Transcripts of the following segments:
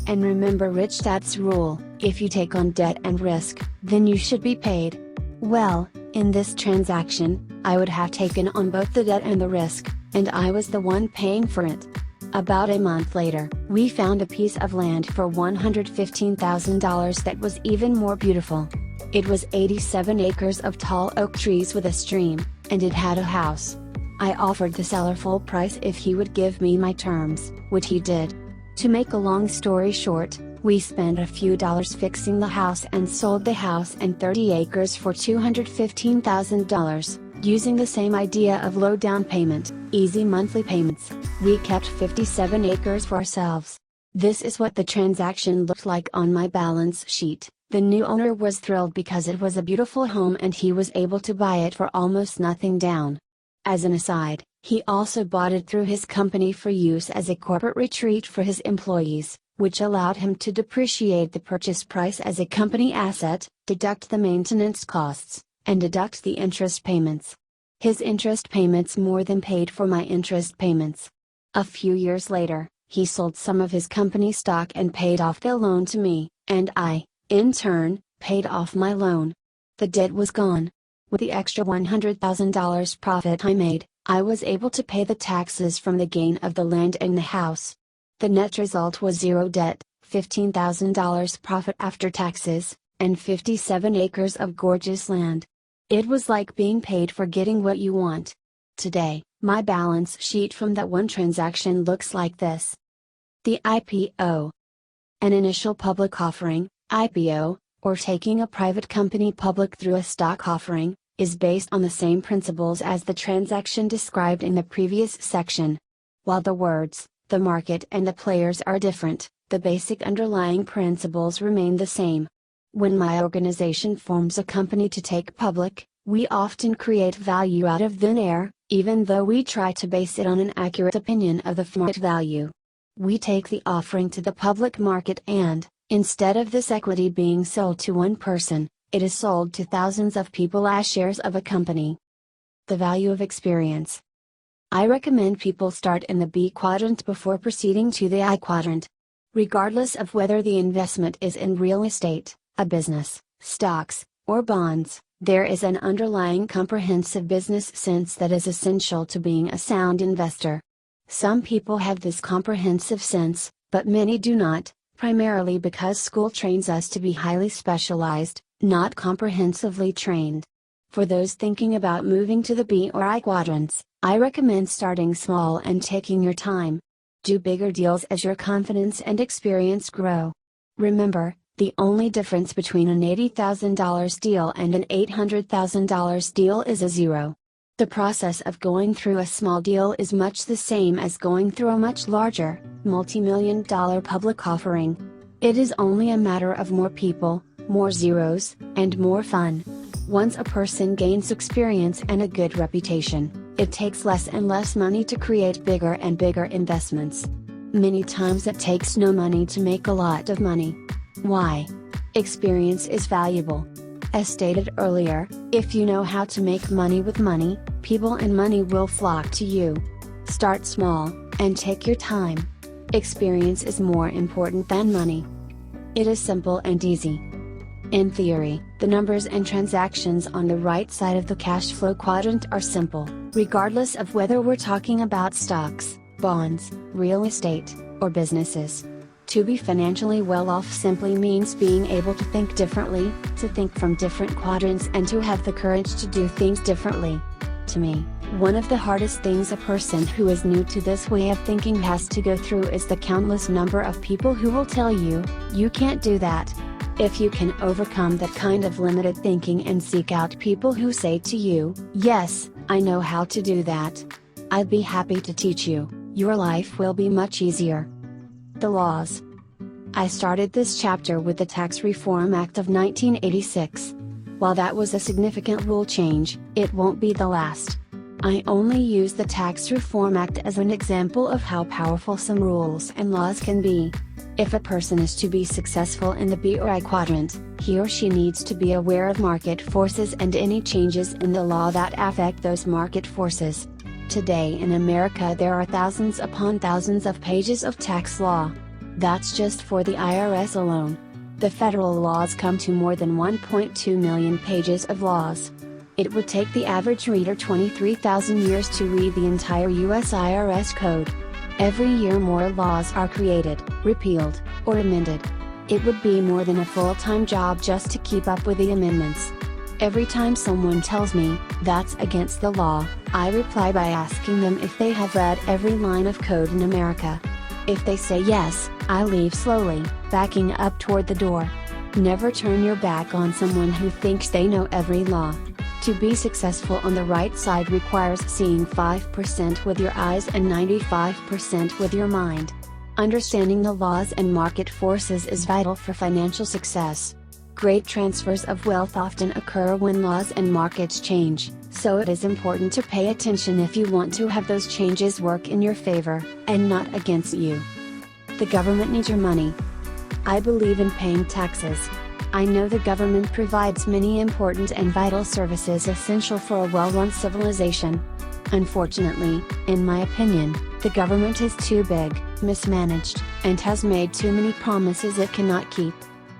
And remember Rich Dad's rule, if you take on debt and risk, then you should be paid. Well, in this transaction, I would have taken on both the debt and the risk, and I was the one paying for it. About a month later, we found a piece of land for $115,000 that was even more beautiful. It was 87 acres of tall oak trees with a stream, and it had a house. I offered the seller full price if he would give me my terms, which he did. To make a long story short, we spent a few dollars fixing the house and sold the house and 30 acres for $215,000, using the same idea of low down payment, easy monthly payments. We kept 57 acres for ourselves. This is what the transaction looked like on my balance sheet. The new owner was thrilled because it was a beautiful home and he was able to buy it for almost nothing down. As an aside, he also bought it through his company for use as a corporate retreat for his employees, which allowed him to depreciate the purchase price as a company asset, deduct the maintenance costs, and deduct the interest payments. His interest payments more than paid for my interest payments. A few years later, he sold some of his company stock and paid off the loan to me, and I, in turn, paid off my loan. The debt was gone. With the extra $100,000 profit I made, I was able to pay the taxes from the gain of the land and the house. The net result was zero debt, $15,000 profit after taxes, and 57 acres of gorgeous land. It was like being paid for getting what you want. Today, my balance sheet from that one transaction looks like this. The IPO. An initial public offering, IPO, or taking a private company public through a stock offering, is based on the same principles as the transaction described in the previous section. While the words, the market and the players are different, the basic underlying principles remain the same. When my organization forms a company to take public, we often create value out of thin air, even though we try to base it on an accurate opinion of the market value. We take the offering to the public market and, instead of this equity being sold to one person, it is sold to thousands of people as shares of a company. The value of experience. I recommend people start in the B quadrant before proceeding to the I quadrant. Regardless of whether the investment is in real estate, a business, stocks, or bonds, there is an underlying comprehensive business sense that is essential to being a sound investor. Some people have this comprehensive sense, but many do not, primarily because school trains us to be highly specialized, not comprehensively trained. For those thinking about moving to the B or I quadrants, I recommend starting small and taking your time. Do bigger deals as your confidence and experience grow. Remember, the only difference between an $80,000 deal and an $800,000 deal is a zero. The process of going through a small deal is much the same as going through a much larger, multi-million-dollar public offering. It is only a matter of more people, more zeros, and more fun. Once a person gains experience and a good reputation, it takes less and less money to create bigger and bigger investments. Many times it takes no money to make a lot of money. Why? Experience is valuable. As stated earlier, if you know how to make money with money, people and money will flock to you. Start small, and take your time. Experience is more important than money. It is simple and easy. In theory, the numbers and transactions on the right side of the cash flow quadrant are simple, regardless of whether we're talking about stocks, bonds, real estate, or businesses. To be financially well off simply means being able to think differently, to think from different quadrants, and to have the courage to do things differently. To me, one of the hardest things a person who is new to this way of thinking has to go through is the countless number of people who will tell you, you can't do that. If you can overcome that kind of limited thinking and seek out people who say to you, yes, I know how to do that, I'd be happy to teach you, your life will be much easier. The laws. I started this chapter with the Tax Reform Act of 1986. While that was a significant rule change, it won't be the last. I only use the Tax Reform Act as an example of how powerful some rules and laws can be. If a person is to be successful in the B or I quadrant, he or she needs to be aware of market forces and any changes in the law that affect those market forces. Today in America there are thousands upon thousands of pages of tax law. That's just for the IRS alone. The federal laws come to more than 1.2 million pages of laws. It would take the average reader 23,000 years to read the entire US IRS code. Every year more laws are created, repealed, or amended. It would be more than a full-time job just to keep up with the amendments. Every time someone tells me, that's against the law, I reply by asking them if they have read every line of code in America. If they say yes, I leave slowly, backing up toward the door. Never turn your back on someone who thinks they know every law. To be successful on the right side requires seeing 5% with your eyes and 95% with your mind. Understanding the laws and market forces is vital for financial success. Great transfers of wealth often occur when laws and markets change, so it is important to pay attention if you want to have those changes work in your favor, and not against you. The government needs your money. I believe in paying taxes. I know the government provides many important and vital services essential for a well-run civilization. Unfortunately, in my opinion, the government is too big, mismanaged, and has made too many promises it cannot keep.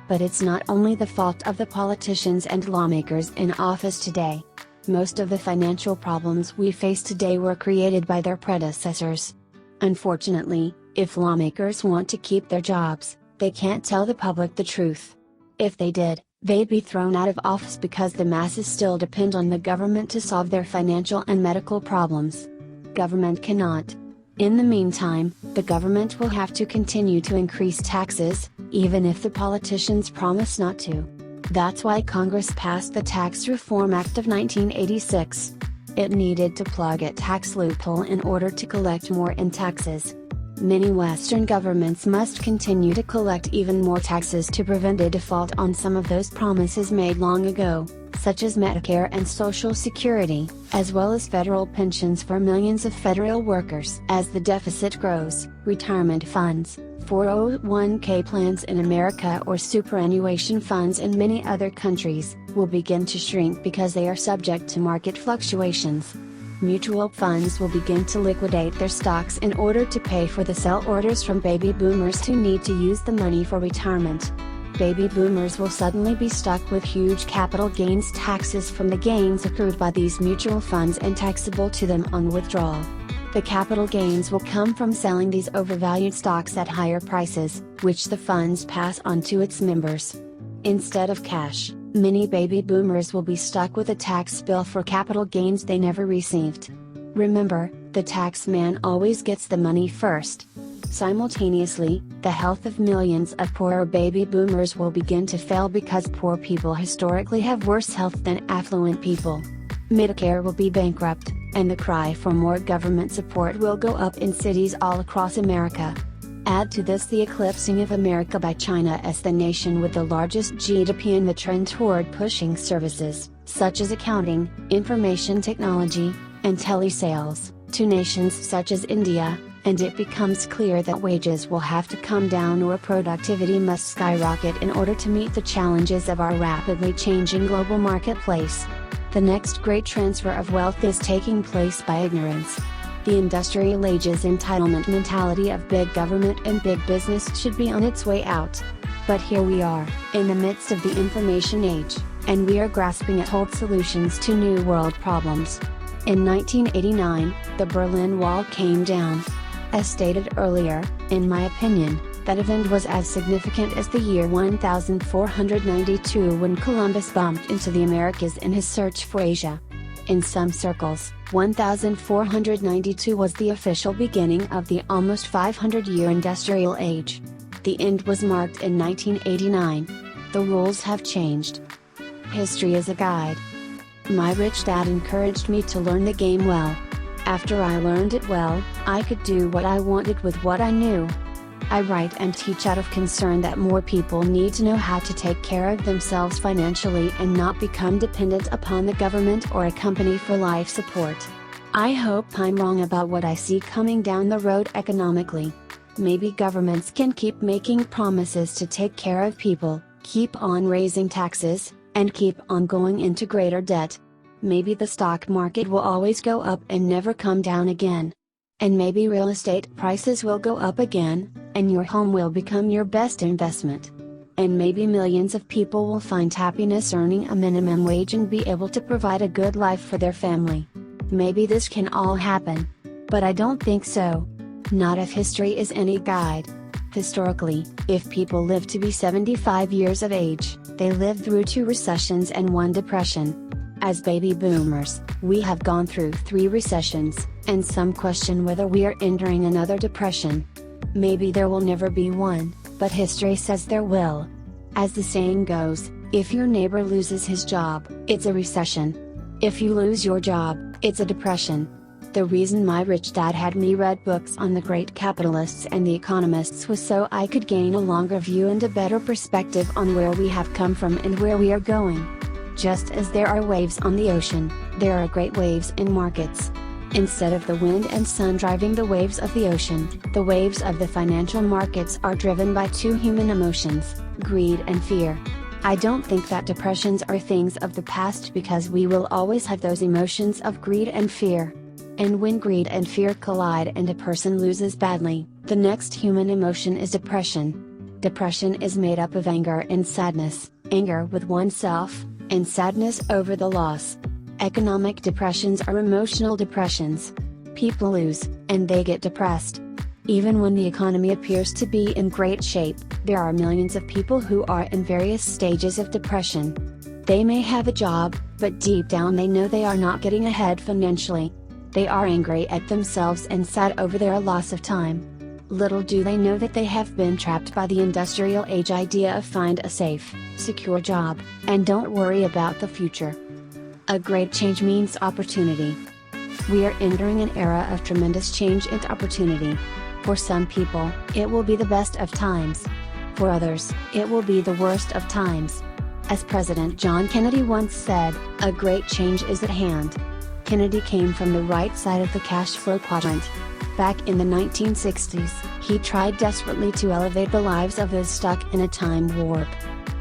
But it's not only the fault of the politicians and lawmakers in office today. Most of the financial problems we face today were created by their predecessors. Unfortunately, if lawmakers want to keep their jobs, they can't tell the public the truth. If they did, they'd be thrown out of office because the masses still depend on the government to solve their financial and medical problems. Government cannot. In the meantime, the government will have to continue to increase taxes, even if the politicians promise not to. That's why Congress passed the Tax Reform Act of 1986. It needed to plug a tax loophole in order to collect more in taxes. Many Western governments must continue to collect even more taxes to prevent a default on some of those promises made long ago, such as Medicare and Social Security, as well as federal pensions for millions of federal workers. As the deficit grows, retirement funds, 401k plans in America or superannuation funds in many other countries, will begin to shrink because they are subject to market fluctuations. Mutual funds will begin to liquidate their stocks in order to pay for the sell orders from baby boomers who need to use the money for retirement. Baby boomers will suddenly be stuck with huge capital gains taxes from the gains accrued by these mutual funds and taxable to them on withdrawal. The capital gains will come from selling these overvalued stocks at higher prices, which the funds pass on to its members. Instead of cash, many baby boomers will be stuck with a tax bill for capital gains they never received. Remember, the tax man always gets the money first. Simultaneously, the health of millions of poorer baby boomers will begin to fail because poor people historically have worse health than affluent people. Medicare will be bankrupt, and the cry for more government support will go up in cities all across America. Add to this the eclipsing of America by China as the nation with the largest GDP and the trend toward pushing services, such as accounting, information technology, and telesales, to nations such as India, and it becomes clear that wages will have to come down or productivity must skyrocket in order to meet the challenges of our rapidly changing global marketplace. The next great transfer of wealth is taking place by ignorance. The industrial age's entitlement mentality of big government and big business should be on its way out. But here we are, in the midst of the information age, and we are grasping at old solutions to new world problems. In 1989, the Berlin Wall came down. As stated earlier, in my opinion, that event was as significant as the year 1492 when Columbus bumped into the Americas in his search for Asia. In some circles, 1492 was the official beginning of the almost 500-year industrial age. The end was marked in 1989. The rules have changed. History is a guide. My rich dad encouraged me to learn the game well. After I learned it well, I could do what I wanted with what I knew. I write and teach out of concern that more people need to know how to take care of themselves financially and not become dependent upon the government or a company for life support. I hope I'm wrong about what I see coming down the road economically. Maybe governments can keep making promises to take care of people, keep on raising taxes, and keep on going into greater debt. Maybe the stock market will always go up and never come down again. And maybe real estate prices will go up again, and your home will become your best investment. And maybe millions of people will find happiness earning a minimum wage and be able to provide a good life for their family. Maybe this can all happen. But I don't think so. Not if history is any guide. Historically, if people live to be 75 years of age, they lived through 2 recessions and 1 depression. As baby boomers, we have gone through 3 recessions, and some question whether we are entering another depression. Maybe there will never be one, but history says there will. As the saying goes, if your neighbor loses his job, it's a recession. If you lose your job, it's a depression. The reason my rich dad had me read books on the great capitalists and the economists was so I could gain a longer view and a better perspective on where we have come from and where we are going. Just as there are waves on the ocean, there are great waves in markets. Instead of the wind and sun driving the waves of the ocean, the waves of the financial markets are driven by 2 human emotions, greed and fear. I don't think that depressions are things of the past because we will always have those emotions of greed and fear. And when greed and fear collide and a person loses badly, the next human emotion is depression. Depression is made up of anger and sadness, anger with oneself, and sadness over the loss. Economic depressions are emotional depressions. People lose, and they get depressed. Even when the economy appears to be in great shape, there are millions of people who are in various stages of depression. They may have a job, but deep down they know they are not getting ahead financially. They are angry at themselves and sad over their loss of time. Little do they know that they have been trapped by the industrial age idea of find a safe, secure job, and don't worry about the future. A great change means opportunity. We are entering an era of tremendous change and opportunity. For some people, it will be the best of times. For others, it will be the worst of times. As President John Kennedy once said, a great change is at hand. Kennedy came from the right side of the cash flow quadrant. Back in the 1960s, he tried desperately to elevate the lives of those stuck in a time warp.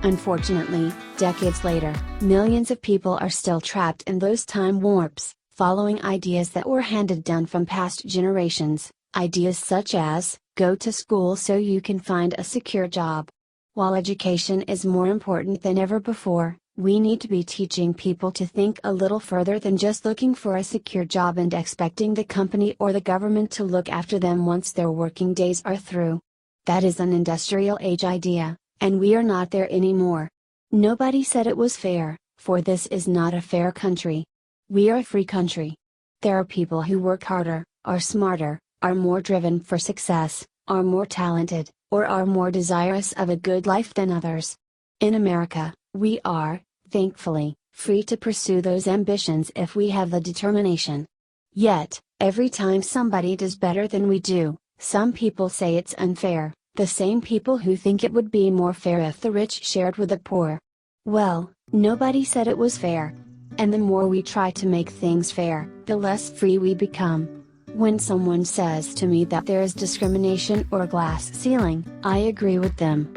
Unfortunately, decades later, millions of people are still trapped in those time warps, following ideas that were handed down from past generations, ideas such as, go to school so you can find a secure job. While education is more important than ever before, we need to be teaching people to think a little further than just looking for a secure job and expecting the company or the government to look after them once their working days are through. That is an industrial age idea, and we are not there anymore. Nobody said it was fair, for this is not a fair country. We are a free country. There are people who work harder, are smarter, are more driven for success, are more talented, or are more desirous of a good life than others. In America, we are, thankfully, free to pursue those ambitions if we have the determination. Yet, every time somebody does better than we do, some people say it's unfair, the same people who think it would be more fair if the rich shared with the poor. Well, nobody said it was fair. And the more we try to make things fair, the less free we become. When someone says to me that there is discrimination or glass ceiling, I agree with them.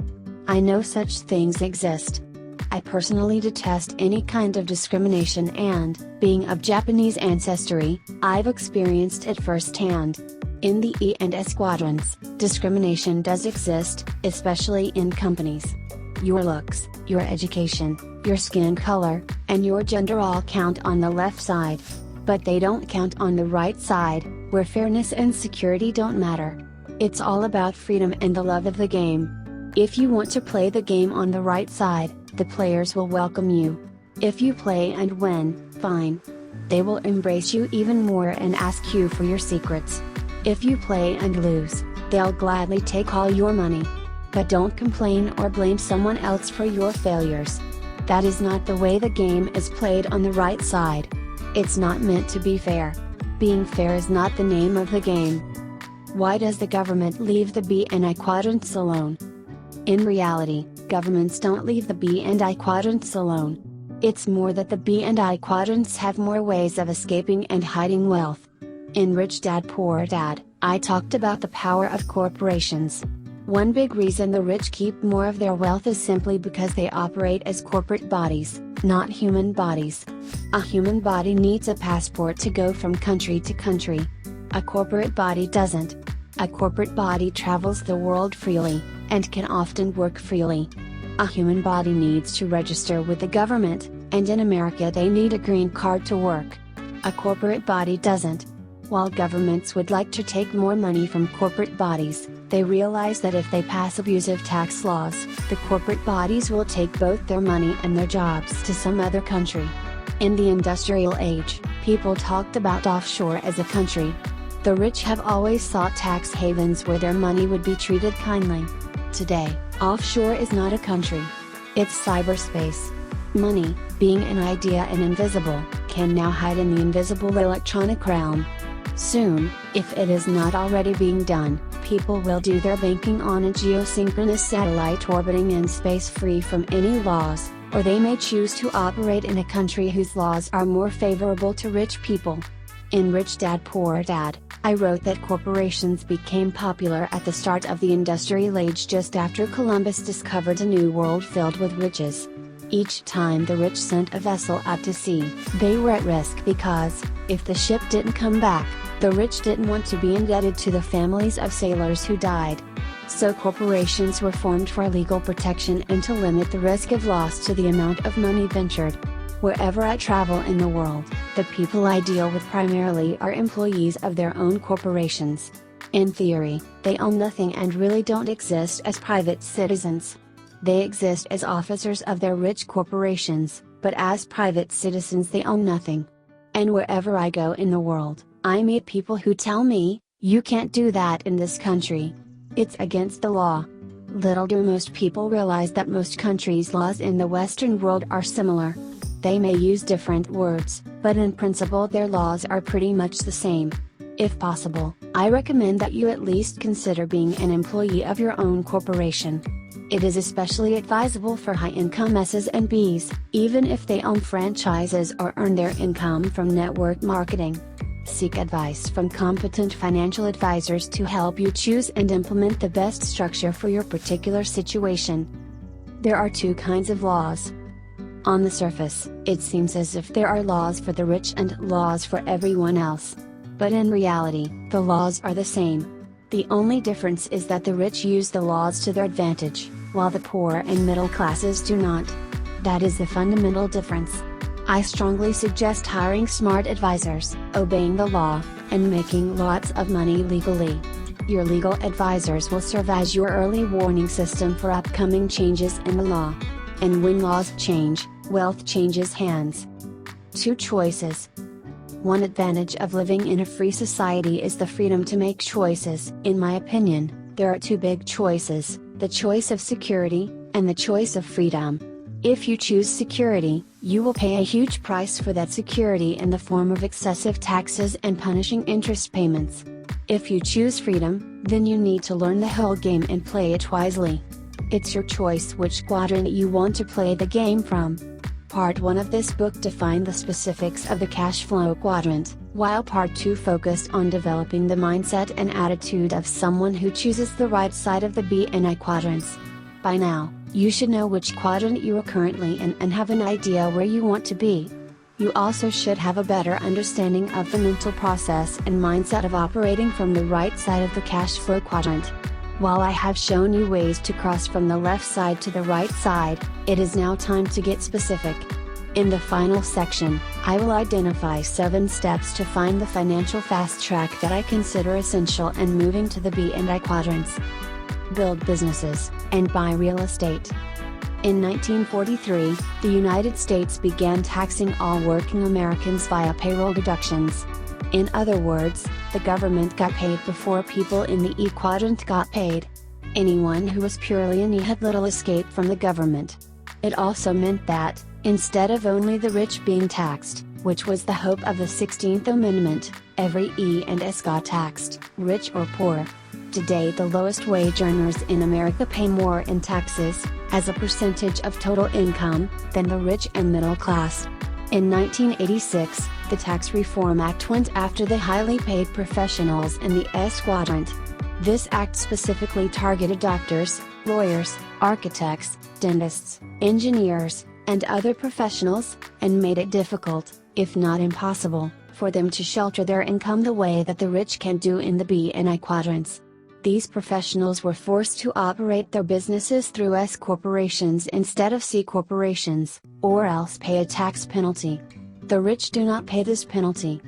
I know such things exist. I personally detest any kind of discrimination and, being of Japanese ancestry, I've experienced it firsthand. In the E and S quadrants, discrimination does exist, especially in companies. Your looks, your education, your skin color, and your gender all count on the left side. But they don't count on the right side, where fairness and security don't matter. It's all about freedom and the love of the game. If you want to play the game on the right side, the players will welcome you. If you play and win, fine. They will embrace you even more and ask you for your secrets. If you play and lose, they'll gladly take all your money. But don't complain or blame someone else for your failures. That is not the way the game is played on the right side. It's not meant to be fair. Being fair is not the name of the game. Why does the government leave the B and I quadrants alone? In reality, governments don't leave the B and I quadrants alone. It's more that the B and I quadrants have more ways of escaping and hiding wealth. In Rich Dad Poor Dad, I talked about the power of corporations. One big reason the rich keep more of their wealth is simply because they operate as corporate bodies, not human bodies. A human body needs a passport to go from country to country. A corporate body doesn't. A corporate body travels the world freely, and can often work freely. A human body needs to register with the government, and in America they need a green card to work. A corporate body doesn't. While governments would like to take more money from corporate bodies, they realize that if they pass abusive tax laws, the corporate bodies will take both their money and their jobs to some other country. In the industrial age, people talked about offshore as a country. The rich have always sought tax havens where their money would be treated kindly. Today, offshore is not a country. It's cyberspace. Money, being an idea and invisible, can now hide in the invisible electronic realm. Soon, if it is not already being done, people will do their banking on a geosynchronous satellite orbiting in space free from any laws, or they may choose to operate in a country whose laws are more favorable to rich people. In Rich Dad Poor Dad, I wrote that corporations became popular at the start of the industrial age just after Columbus discovered a new world filled with riches. Each time the rich sent a vessel out to sea, they were at risk because, if the ship didn't come back, the rich didn't want to be indebted to the families of sailors who died. So corporations were formed for legal protection and to limit the risk of loss to the amount of money ventured. Wherever I travel in the world, the people I deal with primarily are employees of their own corporations. In theory, they own nothing and really don't exist as private citizens. They exist as officers of their rich corporations, but as private citizens they own nothing. And wherever I go in the world, I meet people who tell me, "You can't do that in this country. It's against the law." Little do most people realize that most countries' laws in the Western world are similar. They may use different words, but in principle their laws are pretty much the same. If possible, I recommend that you at least consider being an employee of your own corporation. It is especially advisable for high-income S's and B's, even if they own franchises or earn their income from network marketing. Seek advice from competent financial advisors to help you choose and implement the best structure for your particular situation. There are two kinds of laws. On the surface, it seems as if there are laws for the rich and laws for everyone else. But in reality, the laws are the same. The only difference is that the rich use the laws to their advantage, while the poor and middle classes do not. That is the fundamental difference. I strongly suggest hiring smart advisors, obeying the law, and making lots of money legally. Your legal advisors will serve as your early warning system for upcoming changes in the law. And when laws change, wealth changes hands. Two choices. One advantage of living in a free society is the freedom to make choices. In my opinion, there are two big choices, the choice of security, and the choice of freedom. If you choose security, you will pay a huge price for that security in the form of excessive taxes and punishing interest payments. If you choose freedom, then you need to learn the whole game and play it wisely. It's your choice which quadrant you want to play the game from. Part 1 of this book defined the specifics of the cash flow quadrant, while Part 2 focused on developing the mindset and attitude of someone who chooses the right side of the B and I quadrants. By now, you should know which quadrant you are currently in and have an idea where you want to be. You also should have a better understanding of the mental process and mindset of operating from the right side of the cash flow quadrant. While I have shown you ways to cross from the left side to the right side, it is now time to get specific. In the final section, I will identify 7 steps to find the financial fast track that I consider essential in moving to the B and I quadrants. Build businesses, and buy real estate. In 1943, the United States began taxing all working Americans via payroll deductions. In other words, the government got paid before people in the E quadrant got paid. Anyone who was purely in E had little escape from the government. It also meant that, instead of only the rich being taxed, which was the hope of the 16th Amendment, every E and S got taxed, rich or poor. Today the lowest wage earners in America pay more in taxes, as a percentage of total income, than the rich and middle class. In 1986, the Tax Reform Act went after the highly paid professionals in the S quadrant. This act specifically targeted doctors, lawyers, architects, dentists, engineers, and other professionals, and made it difficult, if not impossible, for them to shelter their income the way that the rich can do in the B and I quadrants. These professionals were forced to operate their businesses through S corporations instead of C corporations, or else pay a tax penalty. The rich do not pay this penalty.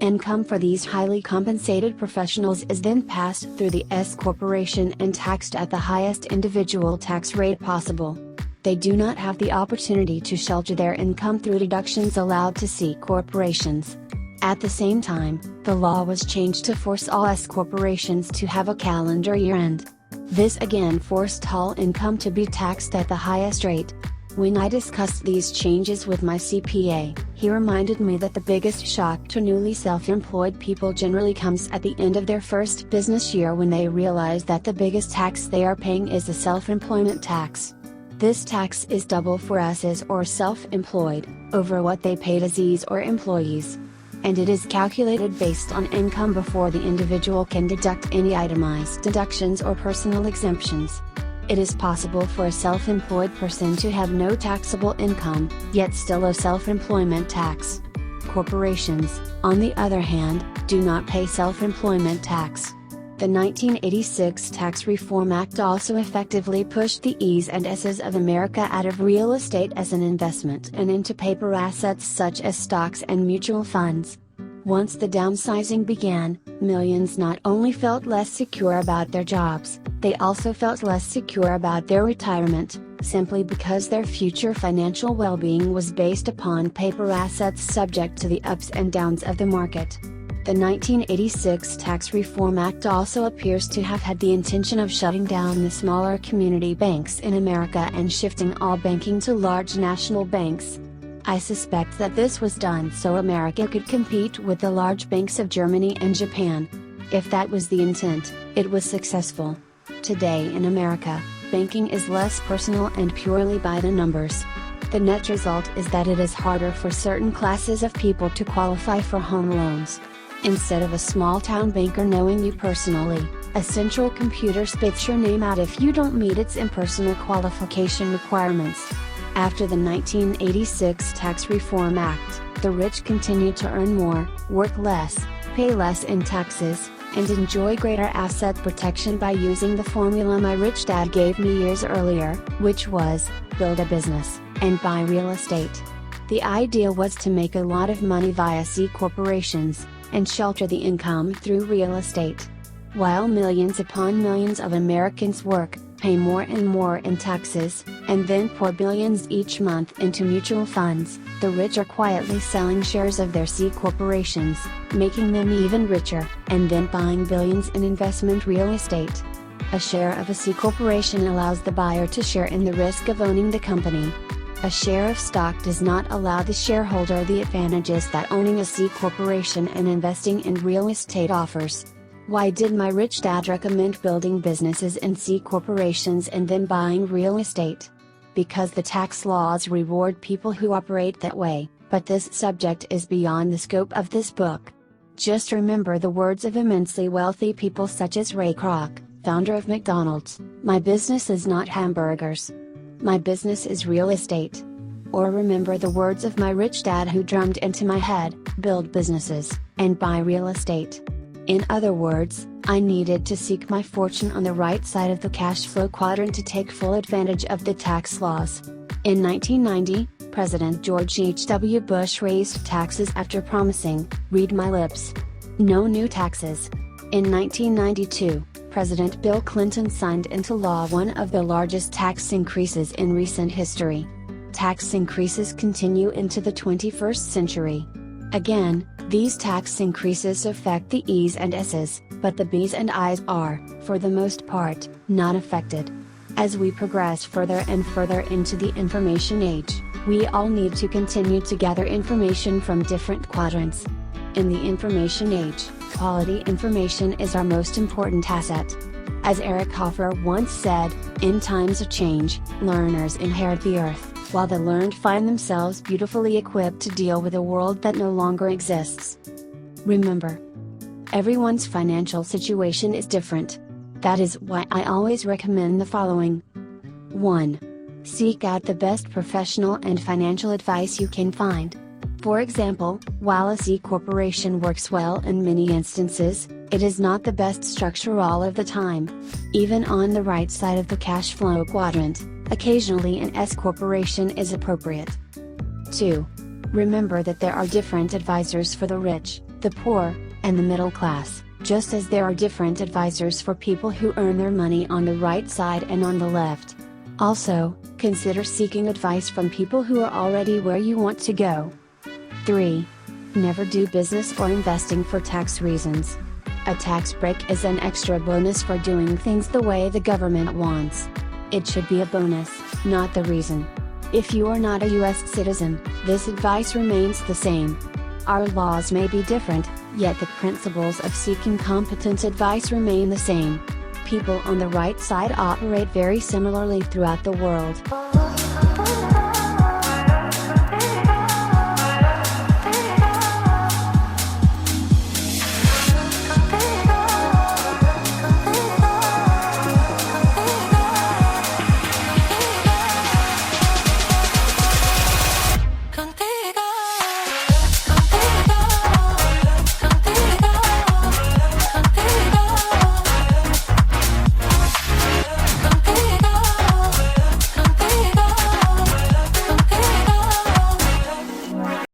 Income for these highly compensated professionals is then passed through the S corporation and taxed at the highest individual tax rate possible. They do not have the opportunity to shelter their income through deductions allowed to C corporations. At the same time, the law was changed to force all S corporations to have a calendar year end. This again forced all income to be taxed at the highest rate. When I discussed these changes with my CPA, he reminded me that the biggest shock to newly self-employed people generally comes at the end of their first business year when they realize that the biggest tax they are paying is the self-employment tax. This tax is double for S's or self-employed, over what they paid as E's or employees. And it is calculated based on income before the individual can deduct any itemized deductions or personal exemptions. It is possible for a self-employed person to have no taxable income, yet still owe self-employment tax. Corporations, on the other hand, do not pay self-employment tax. The 1986 Tax Reform Act also effectively pushed the E's and S's of America out of real estate as an investment and into paper assets such as stocks and mutual funds. Once the downsizing began, millions not only felt less secure about their jobs, they also felt less secure about their retirement, simply because their future financial well-being was based upon paper assets subject to the ups and downs of the market. The 1986 Tax Reform Act also appears to have had the intention of shutting down the smaller community banks in America and shifting all banking to large national banks. I suspect that this was done so America could compete with the large banks of Germany and Japan. If that was the intent, it was successful. Today in America, banking is less personal and purely by the numbers. The net result is that it is harder for certain classes of people to qualify for home loans. Instead of a small-town banker knowing you personally, a central computer spits your name out if you don't meet its impersonal qualification requirements. After the 1986 Tax Reform Act, the rich continued to earn more, work less, pay less in taxes, and enjoy greater asset protection by using the formula my rich dad gave me years earlier, which was, build a business, and buy real estate. The idea was to make a lot of money via C corporations, and shelter the income through real estate. While millions upon millions of Americans work, pay more and more in taxes, and then pour billions each month into mutual funds, the rich are quietly selling shares of their C corporations, making them even richer, and then buying billions in investment real estate. A share of a C corporation allows the buyer to share in the risk of owning the company. A share of stock does not allow the shareholder the advantages that owning a C corporation and investing in real estate offers. Why did my rich dad recommend building businesses in C corporations and then buying real estate? Because the tax laws reward people who operate that way, but this subject is beyond the scope of this book. Just remember the words of immensely wealthy people such as Ray Kroc, founder of McDonald's, "My business is not hamburgers. My business is real estate." Or remember the words of my rich dad who drummed into my head, "Build businesses, and buy real estate." In other words, I needed to seek my fortune on the right side of the cash flow quadrant to take full advantage of the tax laws. In 1990, President George H.W. Bush raised taxes after promising, read my lips, no new taxes. In 1992, President Bill Clinton signed into law one of the largest tax increases in recent history. Tax increases continue into the 21st century. Again, these tax increases affect the E's and S's, but the B's and I's are, for the most part, not affected. As we progress further and further into the information age, we all need to continue to gather information from different quadrants. In the information age, quality information is our most important asset. As Eric Hoffer once said, in times of change, learners inherit the earth, while the learned find themselves beautifully equipped to deal with a world that no longer exists. Remember, everyone's financial situation is different. That is why I always recommend the following. 1. Seek out the best professional and financial advice you can find. For example, while a C corporation works well in many instances, it is not the best structure all of the time. Even on the right side of the cash flow quadrant, occasionally an S corporation is appropriate. 2. Remember that there are different advisors for the rich, the poor, and the middle class, just as there are different advisors for people who earn their money on the right side and on the left. Also, consider seeking advice from people who are already where you want to go. 3. Never do business or investing for tax reasons. A tax break is an extra bonus for doing things the way the government wants. It should be a bonus, not the reason. If you are not a US citizen, this advice remains the same. Our laws may be different, yet the principles of seeking competent advice remain the same. People on the right side operate very similarly throughout the world.